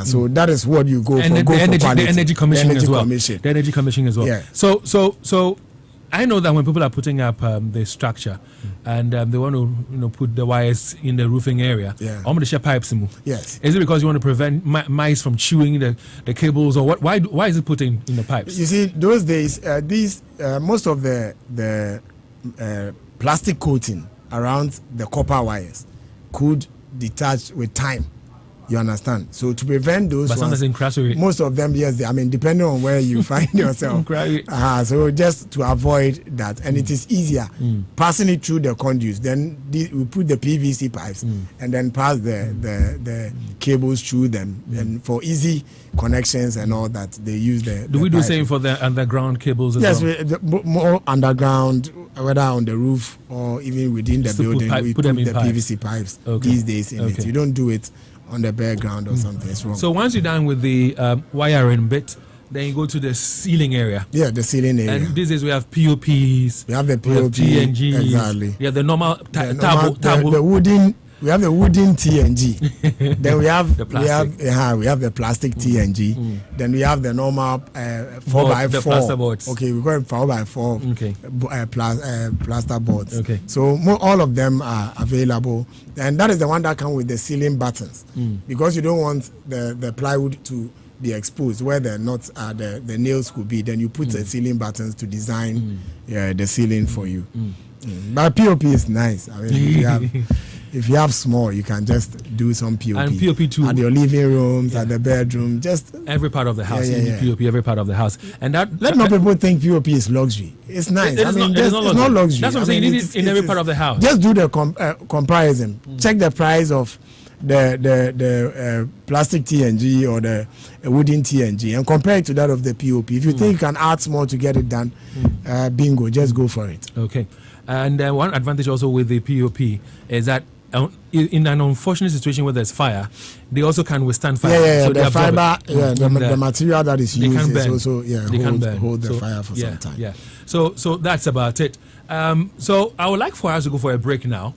So that is what you go for. The Energy Commission as well. The Energy Commission as well. Yeah. So I know that when people are putting up the structure and they want to put the wires in the roofing area, I'm going to share pipes. Yes. Is it because you want to prevent mice from chewing the cables, or what? Why is it put in the pipes? You see, those days, most of the plastic coating around the copper wires could detach with time. You understand? So to prevent those, but sometimes in crash with most of them, yes, depending on where you find yourself. So just to avoid that, and it is easier passing it through the conduits. Then we put the PVC pipes and then pass the cables through them, and for easy connections and all that, they use the. Do we do same for the underground cables as well? Yes, more underground, whether on the roof or even within the building. We put the PVC pipes these days in it. You don't do it on the bare ground or something. It's wrong. So once you're done with the wiring bit, Then you go to the ceiling area. Yeah, the ceiling area. And these days we have POPs. We have the We have POP. TNGs. Exactly. We have the normal The wooden. We have the wooden TNG. Then we have The plastic. we have the plastic TNG. Then we have the normal 4x4. The plaster boards. Okay, we got 4x4. Okay. Plaster boards. Okay. So all of them are available, and that is the one that comes with the ceiling buttons, because you don't want the plywood to be exposed where the nuts are, the nails could be. Then you put the ceiling buttons to design the ceiling for you. But POP is nice. I mean, if you have small, you can just do some POP. And POP too. At your living rooms, at the bedroom, just every part of the house. You need POP every part of the house. And that let not people think POP is luxury. It's nice. It's not luxury. That's what I'm saying. You need it in every part of the house. Just do the comparison. Check the price of the plastic TNG or the wooden TNG and compare it to that of the POP. If you think you can add more to get it done, bingo, just go for it. Okay. And one advantage also with the POP is that in an unfortunate situation where there's fire, they also can withstand fire. Yeah, so the fiber, the material that is used is also hold the fire for some time. Yeah. So that's about it. So I would like for us to go for a break now.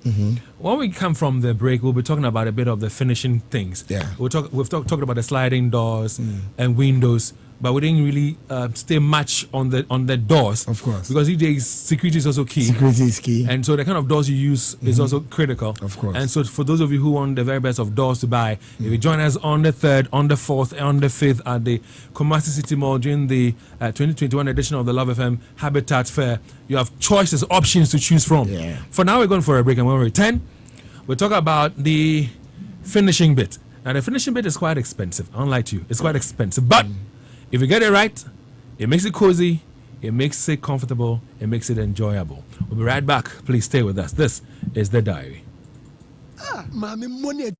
When we come from the break, we'll be talking about a bit of the finishing things. Yeah. We've talked about the sliding doors and windows, but we didn't really stay much on the doors. Of course. Because these days security is also key. Security is key. And so the kind of doors you use is also critical. Of course. And so for those of you who want the very best of doors to buy, if you join us on the 3rd, on the 4th, and on the 5th at the Kumasi City Mall during the 2021 edition of the Love FM Habitat Fair, you have choices, options to choose from. Yeah. For now, we're going for a break, and when we return, we'll talk about the finishing bit. Now, the finishing bit is quite expensive. I don't lie to you. It's quite expensive. But if you get it right, it makes it cozy, it makes it comfortable, it makes it enjoyable. We'll be right back. Please stay with us. This is The Diary. Money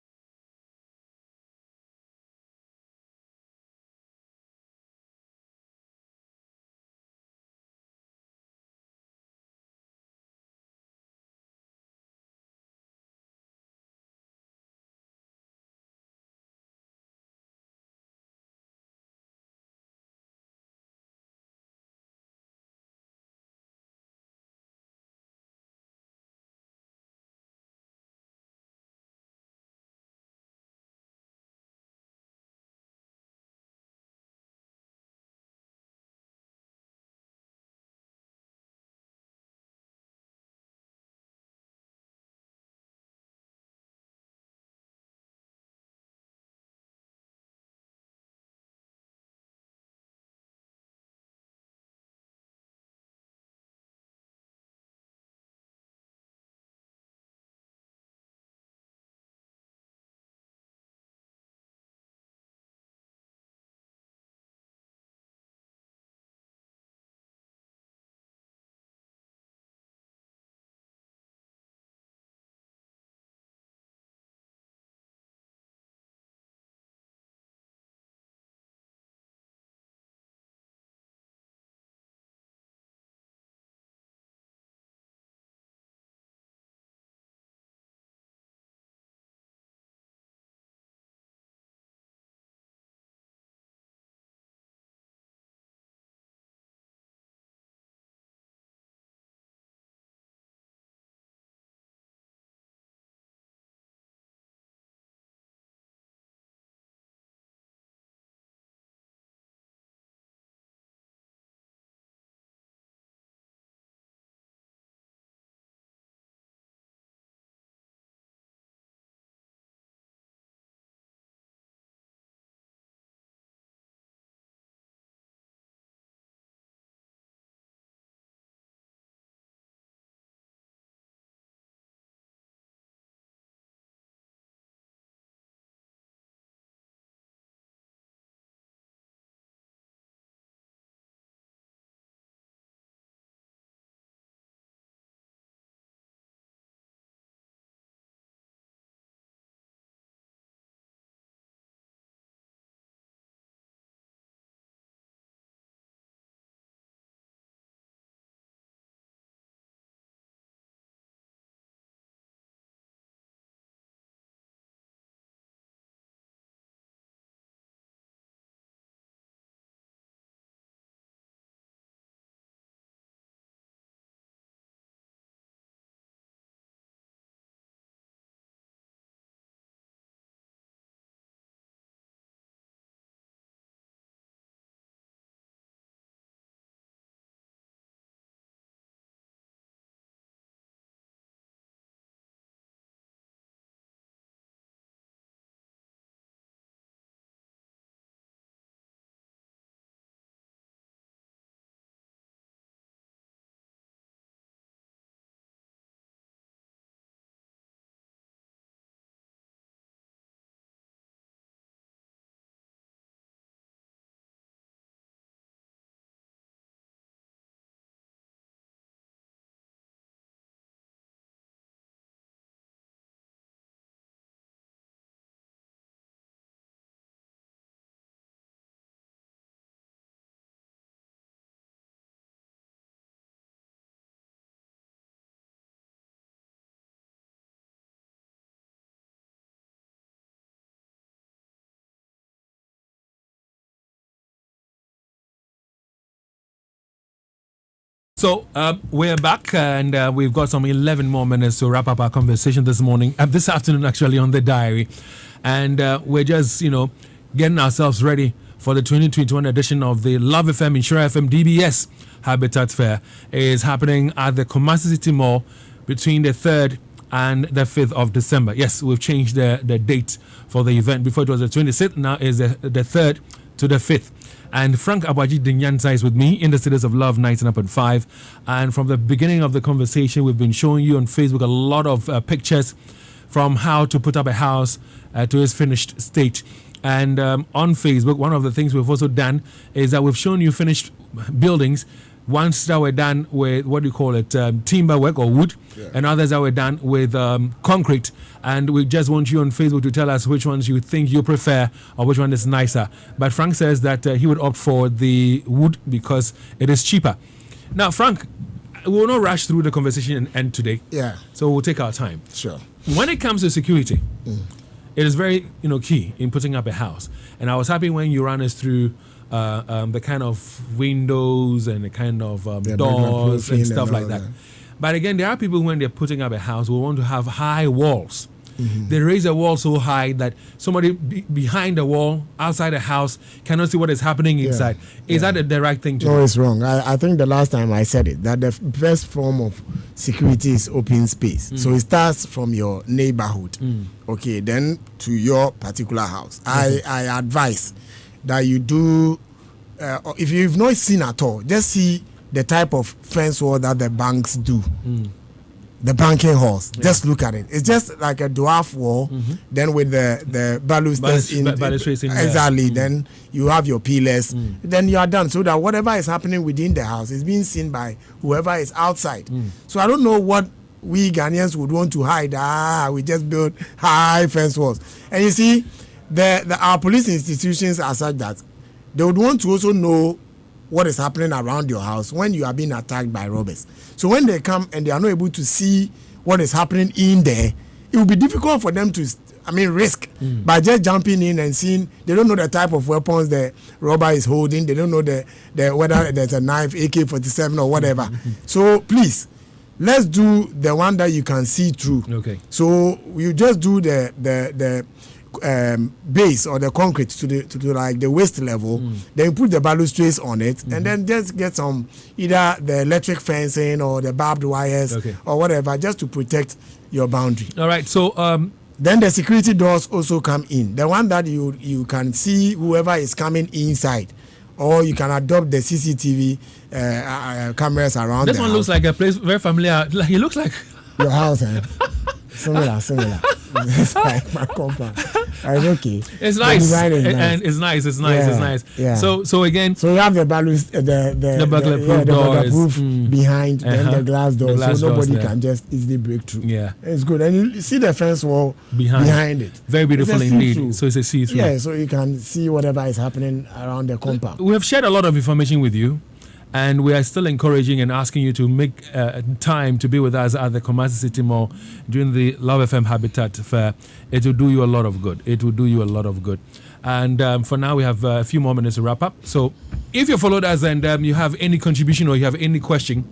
So we're back, and we've got some 11 more minutes to wrap up our conversation this morning, this afternoon actually, on the diary. And we're just, getting ourselves ready for the 2021 edition of the Love FM, Insure FM, DBS Habitat Fair. It is happening at the Kumasi City Mall between the 3rd and the 5th of December. Yes, we've changed the date for the event. Before it was the 26th, now is the 3rd to the 5th. And Frank Abaji Dinyansa is with me in the Studios of Love 99.5. And from the beginning of the conversation, we've been showing you on Facebook a lot of pictures from how to put up a house to its finished state. And on Facebook, one of the things we've also done is that we've shown you finished buildings, ones that were done with, what do you call it, timber work or wood, and others that were done with concrete. And we just want you on Facebook to tell us which ones you think you prefer or which one is nicer. But Frank says that he would opt for the wood because it is cheaper. Now, Frank, we will not rush through the conversation and end today. Yeah. So we'll take our time. Sure. When it comes to security, it is very key in putting up a house. And I was happy when you ran us through the kind of windows and the kind of doors and stuff like that. But again, there are people when they're putting up a house who want to have high walls. They raise a wall so high that somebody behind the wall, outside the house, cannot see what is happening inside. Is that the right thing to do? No, it's wrong. I think the last time I said it, that the best form of security is open space. So it starts from your neighborhood, okay, then to your particular house. I advise that you do, if you've not seen at all, just see the type of fence wall that the banks do. The banking halls, just look at it. It's just like a dwarf wall, then with the balustrades in exactly. Then you have your pillars. Then you are done. So that whatever is happening within the house is being seen by whoever is outside. So I don't know what we Ghanaians would want to hide. We just build high fence walls. And you see, our police institutions are such that they would want to also know what is happening around your house when you are being attacked by robbers. So when they come and they are not able to see what is happening in there, it will be difficult for them to, risk by just jumping in and seeing. They don't know the type of weapons the robber is holding. They don't know the whether there's a knife, AK-47 or whatever. So please, let's do the one that you can see through. Okay. So you just do the base or the concrete to like the waist level, then you put the balustrades on it, and then just get some either the electric fencing or the barbed wires or whatever, just to protect your boundary. All right. So then the security doors also come in, the one that you can see whoever is coming inside, or you can adopt the CCTV cameras around. This one looks like a place very familiar. He looks like your house. Similar. It's like my compound. It's okay. It's nice. And it's nice. It's nice. Yeah. So again. So you have the burglar-proof doors behind, then the glass doors, so nobody can just easily break through. Yeah. It's good. And you see the fence wall behind it. Very beautiful indeed. So it's a see-through. Yeah. So you can see whatever is happening around the compound. We have shared a lot of information with you. And we are still encouraging and asking you to make time to be with us at the Kumasi City Mall during the Love FM Habitat Fair. It will do you a lot of good. And for now, we have a few more minutes to wrap up. So if you followed us and you have any contribution or you have any question,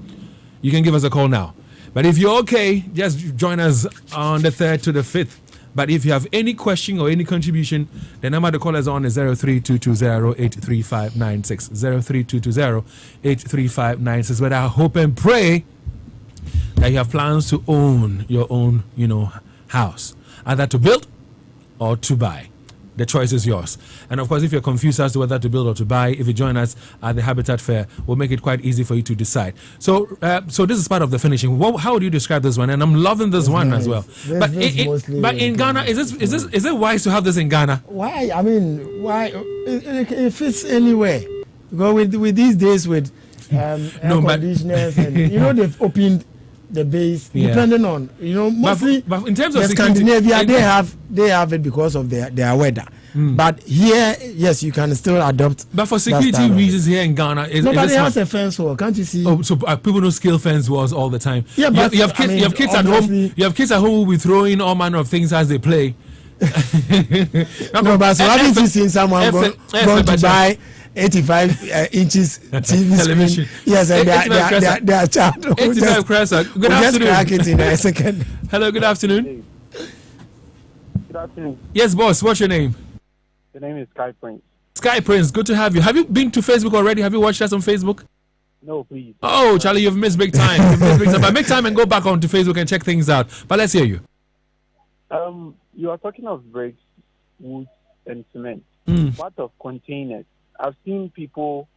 you can give us a call now. But if you're okay, just join us on the 3rd to the 5th. But if you have any question or any contribution, the number to call us on is 0322083596. 0322083596. But I hope and pray that you have plans to own your own, house, either to build or to buy. The choice is yours. And of course, if you're confused as to whether to build or to buy, if you join us at the Habitat Fair, we'll make it quite easy for you to decide. So this is part of the finishing. How would you describe this one? And I'm loving this one as well. But in Ghana, is it wise to have this in Ghana? Why? Why? It fits anywhere. Because with these days with air conditioners and they've opened the base, depending on mostly. But in terms of Scandinavia, they have it because of their weather. But here, yes, you can still adopt. But for security reasons here in Ghana, nobody has a fence wall. Can't you see? Oh, so people don't scale fence walls all the time. Yeah, but you have kids at home. You have kids at home who will be throwing all manner of things as they play. No, but so haven't you seen someone going to buy 85 inches TV television? Yes, and they are child. 85 Cressa. Good we'll afternoon. Just crack it in a second. Hello, good afternoon. Good afternoon. Yes, boss. What's your name? The name is Sky Prince. Sky Prince, good to have you. Have you been to Facebook already? Have you watched us on Facebook? No, please. Oh, Charlie, you've missed big time. But make time and go back onto Facebook and check things out. But let's hear you. You are talking of bricks, wood, and cement. What of containers? I've seen people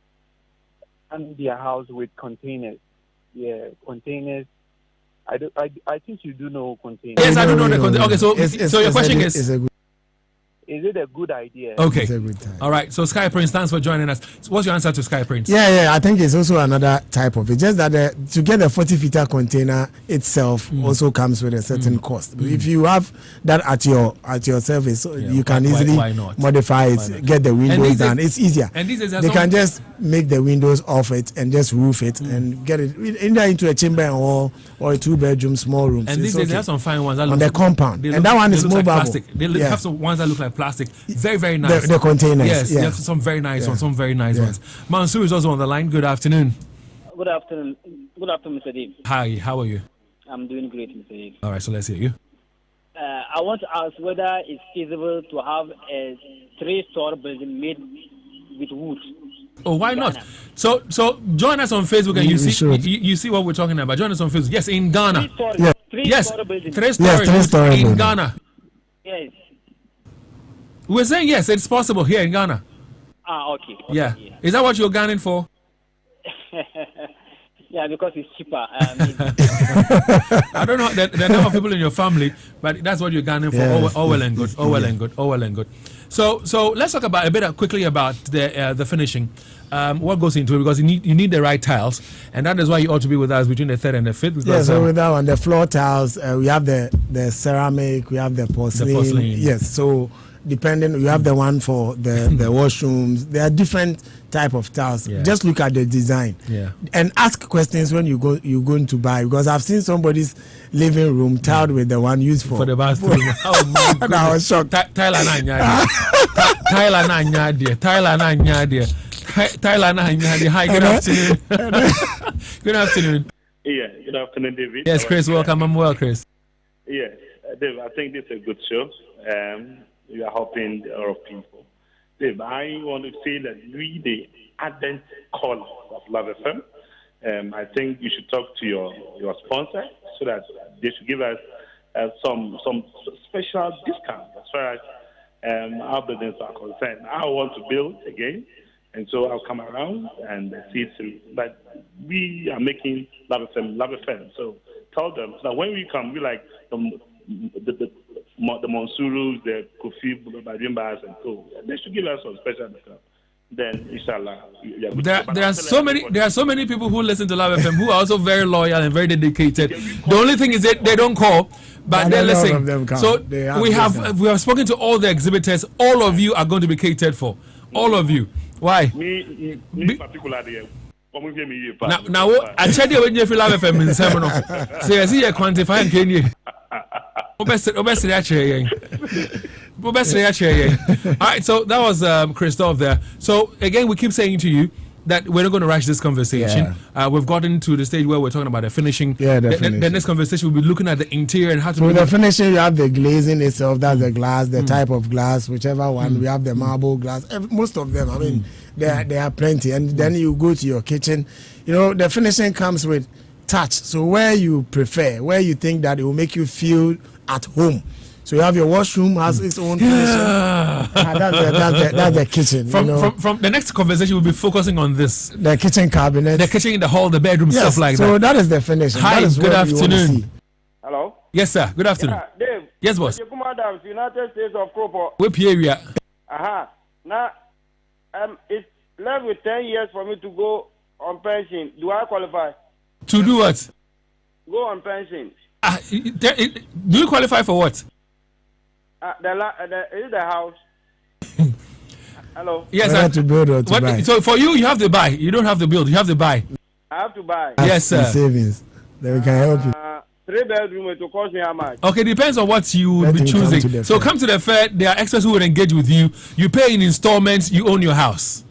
in their house with containers. Yeah, containers. I think you do know containers. Yes, I do know the containers. Okay, so your question is it a good idea? Okay. All right. So Sky Prince, thanks for joining us. So what's your answer to Sky Prince? Yeah. I think it's also another type of it. Just that to get a 40-footer container itself also comes with a certain cost. If you have that at your service, you can easily modify it, get the windows done. It's easier. And these days they can just make the windows off it and just roof it and get it either into a chamber and hall or a 2-bedroom small room. And these days they have some fine ones that on the compound, and that one is movable. Like they have some ones that look like plastic. Very, very nice. The containers. Yes, you have some very nice ones. Some very nice ones. Mansoor is also on the line. Good afternoon. Good afternoon. Good afternoon, Mr. Dave. Hi, how are you? I'm doing great, Mr. Dave. All right, so let's hear you. I want to ask whether it's feasible to have a 3-story building made with wood. Oh, why not? So join us on Facebook and you see what we're talking about. Join us on Facebook. Yes, in Ghana. Three-story building. 3-story in Ghana. Yes. We're saying yes, it's possible here in Ghana. Okay. Yeah. Is that what you're Ghanaian for? Yeah, because it's cheaper. I don't know. There are a number of people in your family, but that's what you're Ghanaian for. Yes. All well and good. All well and good. All well and good. So let's talk about a bit quickly about the finishing. What goes into it, because you need the right tiles, and that is why you ought to be with us between the 3rd and the 5th. Yeah, so with that one, the floor tiles, we have the ceramic, we have the porcelain. Yes, so depending, you have the one for the washrooms. There are different type of tiles. Just look at the design and ask questions when you're going to buy, because I've seen somebody's living room tiled with the one used for the bathroom. Oh my God. I was shocked. Tyler Nanya. Hi, good afternoon. Good afternoon. Yeah, good afternoon, David. Yes, Chris, welcome. I'm well, Chris. Yes, Dave, I think this is a good show. You are helping a lot of people. Dave, I want to say that we, the ardent callers of Love FM, I think you should talk to your sponsor so that they should give us some special discount as far as our business are concerned. I want to build again, and so I'll come around and see it through. But we are making Love FM. So tell them so that when we come, we like the Monsurus, the Kofi, Badimbas, and so they should give us some special discount. Then, inshallah, there are so many people who listen to Love FM who are also very loyal and very dedicated. The only thing is that they don't call, but they're listening. So we have spoken to all the exhibitors. All of you are going to be catered for. All of you. Why? Me particularly. Now, I checked you when you feel Love FM in the seminar. So I see you quantify and can you? All right, so that was Christophe there. So again, we keep saying to you that we're not going to rush this conversation. We've gotten to the stage where we're talking about the finishing. The next conversation we'll be looking at the interior and how to. So the finishing, you have the glazing itself. That's the glass, the type of glass, whichever one. We have the marble glass. Most of them, I mean, there are plenty. And then you go to your kitchen. You know, the finishing comes with touch. So where you prefer, where you think that it will make you feel at home. So you have your washroom has its own finishing. That's the kitchen. From the next conversation, we'll be focusing on this. The kitchen cabinet. The kitchen in the hall, the bedroom, stuff like that. So that is the finishing. Hi, good afternoon. Hello? Yes, sir. Good afternoon. Dave. Yes, boss. United States of Kropo. Which area? Now, it's left with 10 years for me to go on pension. Do I qualify? To do what? Go on pension. Do you qualify for what? Is it the house? Hello? Yes, I have to build or to buy. So for you have to buy. You don't have to build. You have to buy. I have to buy. Yes, sir. Savings. Then we can help you. 3-bedroom, it will cost me how much? Okay, depends on what you would be choosing. So come to the fair. There are experts who would engage with you. You pay in installments. You own your house.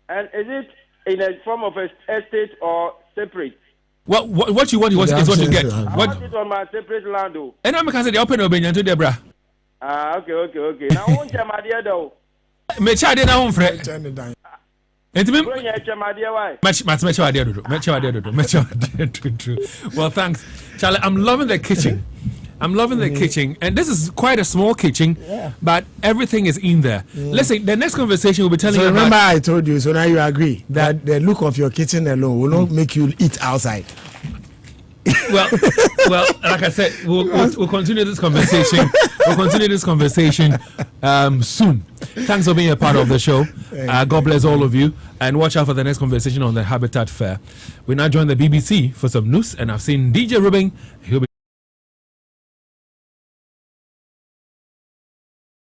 And is it in a form of a estate or separate? What you want is what you get. I want it on my separate land, though. And I'm going to say the open opinion to Debra. Okay. Now, won't you, my dear, though? Me child in our friend. Well, thanks, Charlie. I'm loving the kitchen. And this is quite a small kitchen, but everything is in there. Listen, the next conversation will be telling you. Remember, I told you. So now you agree that the look of your kitchen alone will not make you eat outside. Well, like I said, we'll continue this conversation. Soon. Thanks for being a part of the show. God bless all of you, and watch out for the next conversation on the Habitat Fair. We now join the BBC for some news, and I've seen DJ Rubin. He'll be